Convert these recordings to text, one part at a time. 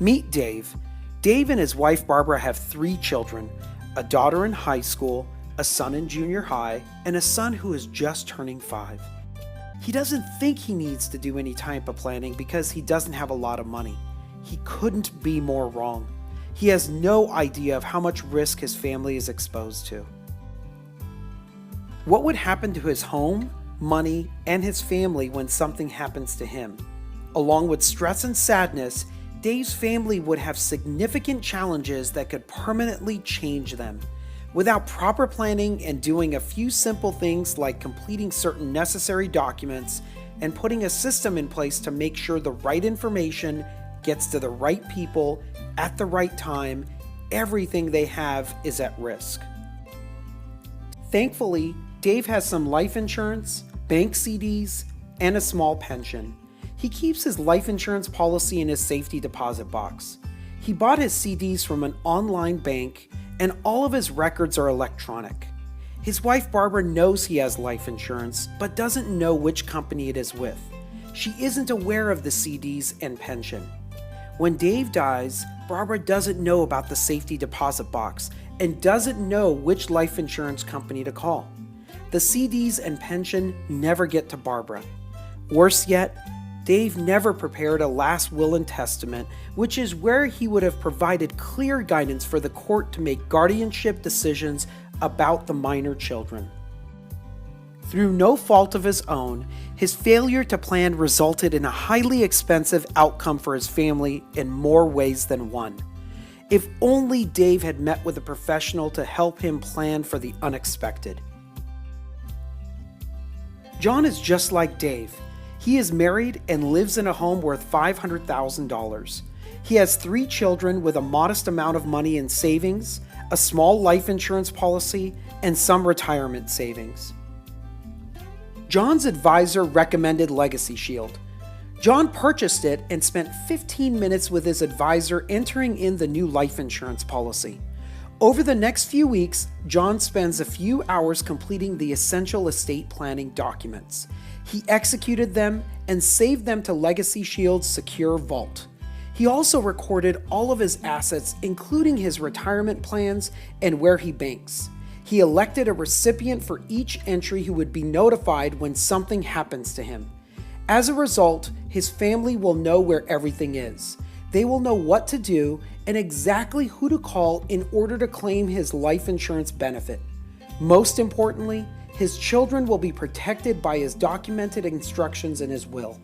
Meet Dave. Dave and his wife Barbara have 3 children, a daughter in high school, a son in junior high, and a son who is just turning 5. He doesn't think he needs to do any type of planning because he doesn't have a lot of money. He couldn't be more wrong. He has no idea of how much risk his family is exposed to. What would happen to his home, money, and his family when something happens to him? Along with stress and sadness, Dave's family would have significant challenges that could permanently change them. Without proper planning and doing a few simple things like completing certain necessary documents and putting a system in place to make sure the right information gets to the right people at the right time, everything they have is at risk. Thankfully, Dave has some life insurance, bank CDs, and a small pension. He keeps his life insurance policy in his safety deposit box. He bought his CDs from an online bank, and all of his records are electronic. His wife Barbara knows he has life insurance, but doesn't know which company it is with. She isn't aware of the CDs and pension. When Dave dies, Barbara doesn't know about the safety deposit box and doesn't know which life insurance company to call. The CDs and pension never get to Barbara. Worse yet, Dave never prepared a last will and testament, which is where he would have provided clear guidance for the court to make guardianship decisions about the minor children. Through no fault of his own, his failure to plan resulted in a highly expensive outcome for his family in more ways than one. If only Dave had met with a professional to help him plan for the unexpected. John is just like Dave. He is married and lives in a home worth $500,000. He has 3 children with a modest amount of money in savings, a small life insurance policy, and some retirement savings. John's advisor recommended LegacyShield. John purchased it and spent 15 minutes with his advisor entering in the new life insurance policy. Over the next few weeks, John spends a few hours completing the essential estate planning documents. He executed them and saved them to LegacyShield's secure vault. He also recorded all of his assets, including his retirement plans and where he banks. He elected a recipient for each entry who would be notified when something happens to him. As a result, his family will know where everything is. They will know what to do and exactly who to call in order to claim his life insurance benefit. Most importantly, his children will be protected by his documented instructions in his will.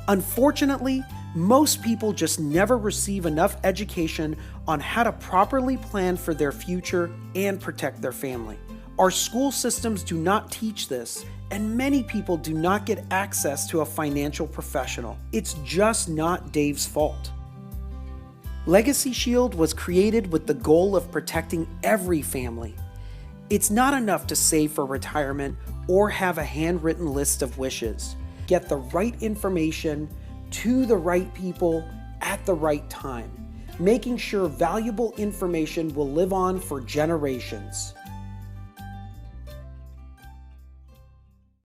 Unfortunately, most people just never receive enough education on how to properly plan for their future and protect their family. Our school systems do not teach this, and many people do not get access to a financial professional. It's just not Dave's fault. LegacyShield was created with the goal of protecting every family. It's not enough to save for retirement or have a handwritten list of wishes. Get the right information to the right people at the right time, making sure valuable information will live on for generations.